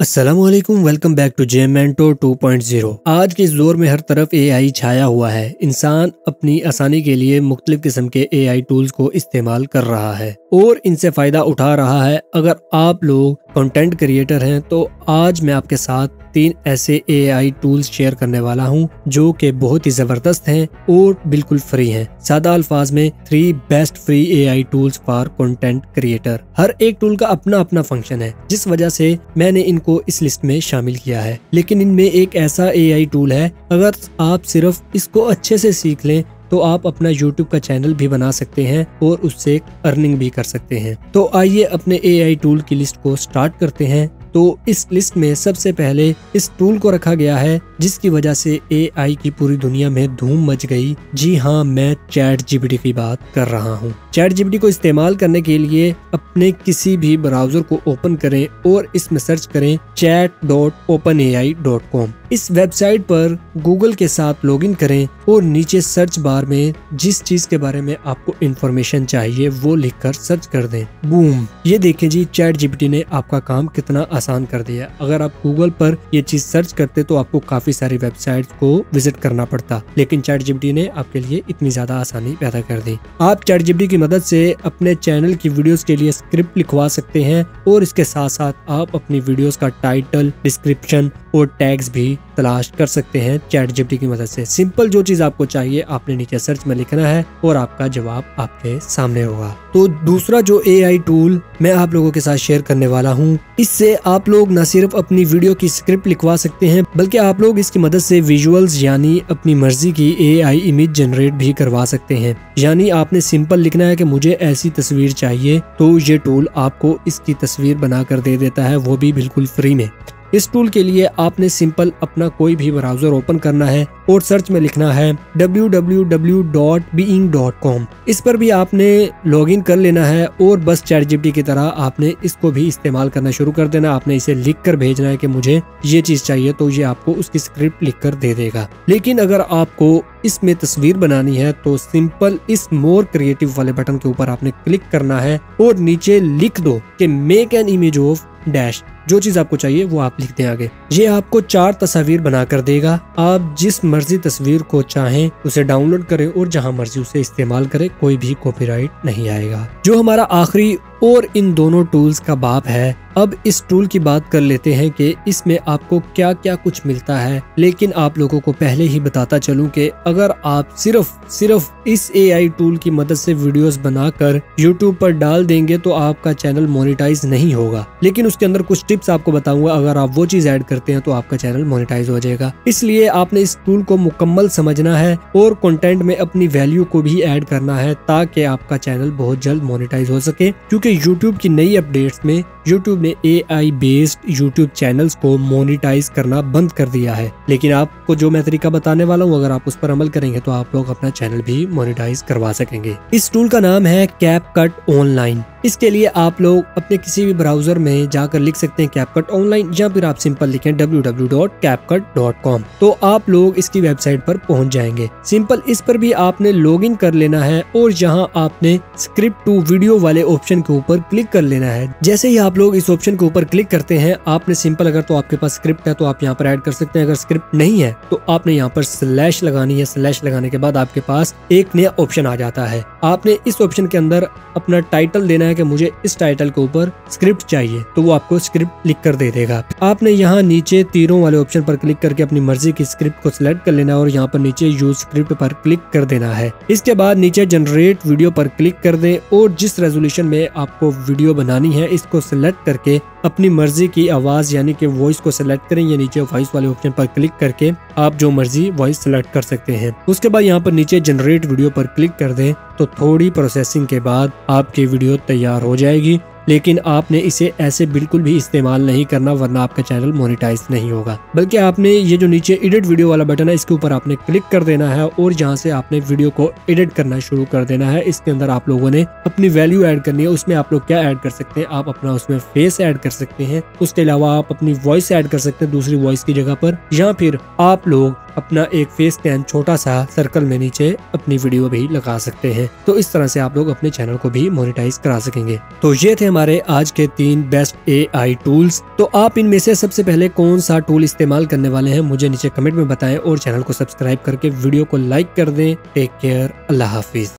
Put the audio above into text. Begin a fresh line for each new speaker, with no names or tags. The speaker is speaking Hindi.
अस्सलामुअलैकुम, वेलकम बैक टू जेमेंटो 2.0। आज के इस दौर में हर तरफ एआई छाया हुआ है। इंसान अपनी आसानी के लिए मुख्तलिफ किस्म के एआई टूल्स को इस्तेमाल कर रहा है और इनसे फ़ायदा उठा रहा है। अगर आप लोग कंटेंट क्रिएटर हैं तो आज मैं आपके साथ 3 ऐसे एआई टूल्स शेयर करने वाला हूं जो कि बहुत ही ज़बरदस्त हैं और बिल्कुल फ्री हैं। सादा अल्फाज में 3 best free AI tools for content creator. हर एक टूल का अपना अपना फंक्शन है, जिस वजह से मैंने इनको इस लिस्ट में शामिल किया है। लेकिन इनमें एक ऐसा एआई टूल है, अगर आप सिर्फ इसको अच्छे से सीख लें तो आप अपना YouTube का चैनल भी बना सकते हैं और उससे अर्निंग भी कर सकते हैं। तो आइए अपने एआई टूल की लिस्ट को स्टार्ट करते हैं। तो इस लिस्ट में सबसे पहले इस टूल को रखा गया है जिसकी वजह से एआई की पूरी दुनिया में धूम मच गई। जी हाँ, मैं चैट जीपीटी की बात कर रहा हूँ। चैट जीपीटी को इस्तेमाल करने के लिए अपने किसी भी ब्राउजर को ओपन करें और इसमें सर्च करें chat.openai.com। इस वेबसाइट पर गूगल के साथ लॉगिन करें और नीचे सर्च बार में जिस चीज के बारे में आपको इंफॉर्मेशन चाहिए वो लिखकर सर्च कर दें। बूम, ये देखें जी, चैट जीपीटी ने आपका काम कितना आसान कर दिया। अगर आप गूगल पर ये चीज सर्च करते तो आपको काफी सारी वेबसाइट्स को विजिट करना पड़ता, लेकिन चैट जीपीटी ने आपके लिए इतनी ज्यादा आसानी पैदा कर दी। आप चैट जीपीटी की मदद से अपने चैनल की वीडियोस के लिए स्क्रिप्ट लिखवा सकते हैं और इसके साथ साथ आप अपनी वीडियोस का टाइटल, डिस्क्रिप्शन और टैग्स भी तलाश कर सकते हैं चैट जीपीटी की मदद से। सिंपल जो चीज आपको चाहिए आपने नीचे सर्च में लिखना है और आपका जवाब आपके सामने होगा। तो दूसरा जो एआई टूल मैं आप लोगों के साथ शेयर करने वाला हूँ, इससे आप लोग न सिर्फ अपनी वीडियो की स्क्रिप्ट लिखवा सकते हैं बल्कि आप लोग इसकी मदद से विजुअल्स यानी अपनी मर्जी की एआई इमेज जनरेट भी करवा सकते हैं। यानी आपने सिंपल लिखना है कि मुझे ऐसी तस्वीर चाहिए तो ये टूल आपको इसकी तस्वीर बनाकर दे देता है, वो भी बिल्कुल फ्री में। इस टूल के लिए आपने सिंपल अपना कोई भी ब्राउजर ओपन करना है और सर्च में लिखना है www.being.com। इस पर भी आपने लॉगिन कर लेना है और बस चैट जीपीटी की तरह आपने इसको भी इस्तेमाल करना शुरू कर देना। आपने इसे लिख कर भेजना है कि मुझे ये चीज चाहिए तो ये आपको उसकी स्क्रिप्ट लिख कर दे देगा। लेकिन अगर आपको इसमें तस्वीर बनानी है तो सिंपल इस मोर क्रिएटिव वाले बटन के ऊपर आपने क्लिक करना है और नीचे लिख दो कि make an image of dash. जो चीज आपको चाहिए वो आप लिख दें आगे। ये आपको 4 तस्वीर बनाकर देगा। आप जिस मर्जी तस्वीर को चाहें उसे डाउनलोड करें और जहां मर्जी उसे इस्तेमाल करें, कोई भी कॉपीराइट नहीं आएगा। जो हमारा आखिरी और इन दोनों टूल्स का बाप है, अब इस टूल की बात कर लेते हैं कि इसमें आपको क्या क्या कुछ मिलता है। लेकिन आप लोगों को पहले ही बताता चलूं कि अगर आप सिर्फ इस एआई टूल की मदद से वीडियोस बनाकर YouTube पर डाल देंगे तो आपका चैनल मोनेटाइज नहीं होगा। लेकिन उसके अंदर कुछ टिप्स आपको बताऊंगा, अगर आप वो चीज ऐड करते हैं तो आपका चैनल मोनेटाइज हो जाएगा। इसलिए आपने इस टूल को मुकम्मल समझना है और कंटेंट में अपनी वैल्यू को भी ऐड करना है ताकि आपका चैनल बहुत जल्द मोनेटाइज हो सके। क्योंकि YouTube की नई अपडेट्स में YouTube ने AI बेस्ड YouTube चैनल्स को मोनेटाइज करना बंद कर दिया है। लेकिन आपको जो मैं तरीका बताने वाला हूँ, अगर आप उस पर अमल करेंगे तो आप लोग अपना चैनल भी मोनेटाइज करवा सकेंगे। इस टूल का नाम है CapCut ऑनलाइन। इसके लिए आप लोग अपने किसी भी ब्राउजर में जाकर लिख सकते हैं CapCut ऑनलाइन, या फिर आप सिंपल लिखें www.capcut.com। तो आप लोग इसकी वेबसाइट पर पहुंच जाएंगे। सिंपल इस पर भी आपने लॉगिन कर लेना है और यहाँ आपने स्क्रिप्ट टू वीडियो वाले ऑप्शन के ऊपर क्लिक कर लेना है। जैसे ही आप लोग इस ऑप्शन के ऊपर क्लिक करते हैं, आपने सिंपल, अगर तो आपके पास स्क्रिप्ट है तो आप यहाँ पर ऐड कर सकते हैं। अगर स्क्रिप्ट नहीं है तो आपने यहाँ पर स्लैश लगानी है। स्लैश लगाने के बाद आपके पास एक नया ऑप्शन आ जाता है। आपने इस ऑप्शन के अंदर अपना टाइटल देना है कि मुझे इस टाइटल के ऊपर स्क्रिप्ट चाहिए, तो वो आपको स्क्रिप्ट लिख कर दे देगा। आपने यहाँ नीचे तीरों वाले ऑप्शन पर क्लिक करके अपनी मर्जी की स्क्रिप्ट को सिलेक्ट कर लेना है और यहाँ पर नीचे यूज स्क्रिप्ट पर क्लिक कर देना है। इसके बाद नीचे जनरेट वीडियो पर क्लिक कर दें और जिस रेजोल्यूशन में आपको वीडियो बनानी है इसको सिलेक्ट करके अपनी मर्जी की आवाज यानी कि वॉइस को सिलेक्ट करें, या नीचे वॉइस वाले ऑप्शन पर क्लिक करके आप जो मर्जी वॉइस सिलेक्ट कर सकते हैं। उसके बाद यहाँ पर नीचे जनरेट वीडियो पर क्लिक कर दें तो थोड़ी प्रोसेसिंग के बाद आपकी वीडियो तैयार हो जाएगी। लेकिन आपने इसे ऐसे बिल्कुल भी इस्तेमाल नहीं करना, वरना आपका चैनल मोनेटाइज नहीं होगा। बल्कि आपने ये जो नीचे एडिट वीडियो वाला बटन है इसके ऊपर आपने क्लिक कर देना है और यहाँ से आपने वीडियो को एडिट करना शुरू कर देना है। इसके अंदर आप लोगों ने अपनी वैल्यू ऐड करनी है। उसमें आप लोग क्या ऐड कर सकते हैं, आप अपना उसमें फेस ऐड कर सकते हैं। उसके अलावा आप अपनी वॉइस ऐड कर सकते हैं दूसरी वॉइस की जगह पर, या फिर आप लोग अपना एक फेस स्कैन छोटा सा सर्कल में नीचे अपनी वीडियो भी लगा सकते हैं। तो इस तरह से आप लोग अपने चैनल को भी मोनेटाइज करा सकेंगे। तो ये थे हमारे आज के 3 बेस्ट AI टूल्स। तो आप इनमें से सबसे पहले कौन सा टूल इस्तेमाल करने वाले हैं मुझे नीचे कमेंट में बताएं और चैनल को सब्सक्राइब करके वीडियो को लाइक कर दें। टेक केयर, अल्लाह हाफिज।